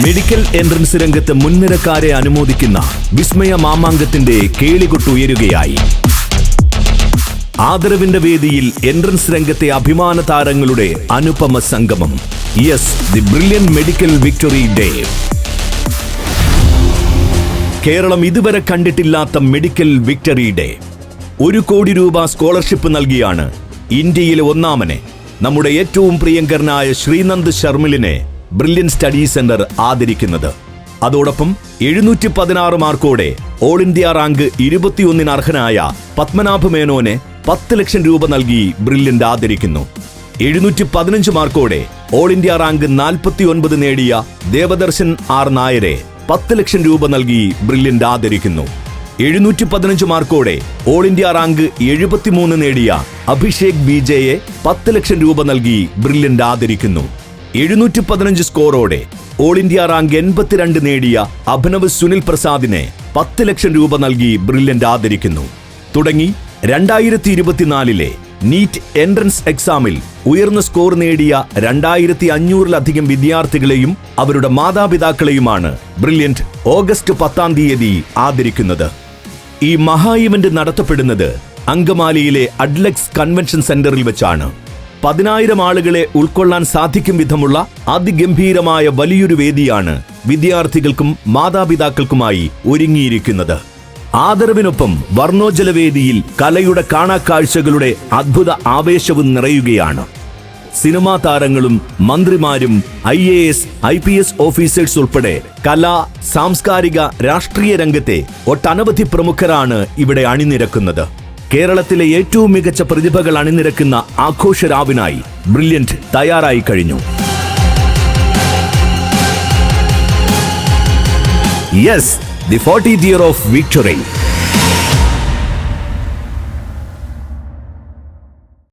Medical entrance രംഗത്ത് മുൻനിരക്കാരെ അനുമോദിക്കുന്ന വിസ്മയ മാമാങ്കത്തിന്റെ കേളികൊട്ടുയരുകയായി. ആദരവിന്റെ വേദിയിൽ entrance രംഗത്തെ അഭിമാന താരങ്ങളുടെ അനുപമ സംഗമം. Yes, the brilliant medical victory day. Kerala ഇതുവരെ കണ്ടിട്ടില്ലാത്ത മെഡിക്കൽ വിക്ടറി ഡേ. 1 കോടി രൂപ സ്കോളർഷിപ്പ് നൽകിയാണ് ഇന്ത്യയിലെ ഒന്നാമനെ നമ്മുടെ ഏറ്റവും പ്രിയങ്കരനായ ശ്രീനന്ദ് ശർമിളിനെ ബ്രില്യൻ സ്റ്റഡി സെന്റർ ആദരിക്കുന്നത്. അതോടൊപ്പം 716 മാർക്കോടെ ഓൾ ഇന്ത്യ റാങ്ക് 21 അർഹനായ പത്മനാഭ മേനോനെ 10 ലക്ഷം രൂപ നൽകി ബ്രില്യന്റ് ആദരിക്കുന്നു. 715 മാർക്കോടെ ഓൾ ഇന്ത്യ റാങ്ക് 49 നേടിയ ദേവദർശൻ ആർ നായരെ 10 ലക്ഷം രൂപ നൽകി ബ്രില്യന്റ് ആദരിക്കുന്നു. 715 മാർക്കോടെ ഓൾ ഇന്ത്യ റാങ്ക് 73 നേടിയ അഭിഷേക് ബിജയെ 10 ലക്ഷം രൂപ നൽകി ബ്രില്യന്റ് ആദരിക്കുന്നു. 715 സ്കോറോടെ ഓൾ ഇന്ത്യ റാങ്ക് 82 നേടിയ അഭിനവ് സുനിൽ പ്രസാദിനെ 10 ലക്ഷം രൂപ നൽകി ബ്രില്യന്റ് ആദരിക്കുന്നു. തുടങ്ങി 2024 നീറ്റ് എൻട്രൻസ് എക്സാമിൽ ഉയർന്ന സ്കോർ നേടിയ 2500-ലധികം വിദ്യാർത്ഥികളെയും അവരുടെ മാതാപിതാക്കളെയുമാണ് ബ്രില്യന്റ് ഓഗസ്റ്റ് 10-ാം തീയതി ആദരിക്കുന്നത്. ഈ മഹാ ഇവന്റ് നടത്തപ്പെടുന്നത് അങ്കമാലിയിലെ അഡ്ലക്സ് കൺവെൻഷൻ സെന്ററിൽ വെച്ചാണ്. 10,000 ആളുകളെ ഉൾക്കൊള്ളാൻ സാധിക്കും വിധമുള്ള അതിഗംഭീരമായ വലിയൊരു വേദിയാണ് വിദ്യാർത്ഥികൾക്കും മാതാപിതാക്കൾക്കുമായി ഒരുങ്ങിയിരിക്കുന്നത്. ആദരവിനൊപ്പം വർണ്ണോജ്വല വേദിയിൽ കലയുടെ കാണാക്കാഴ്ചകളുടെ അദ്ഭുത ആവേശവും നിറയുകയാണ്. സിനിമാ താരങ്ങളും മന്ത്രിമാരും IAS, IPS ഓഫീസേഴ്സ് ഉൾപ്പെടെ കലാ, സാംസ്കാരിക, രാഷ്ട്രീയ രംഗത്തെ ഒട്ടനവധി പ്രമുഖരാണ് ഇവിടെ അണിനിരക്കുന്നത്. കേരളത്തിലെ ഏറ്റവും മികച്ച പ്രതിഭകൾ അണിനിരക്കുന്ന ആഘോഷരാവിനായി ബ്രില്യന്റ് തയ്യാറായി കഴിഞ്ഞു. Yes, the 40th year of victory.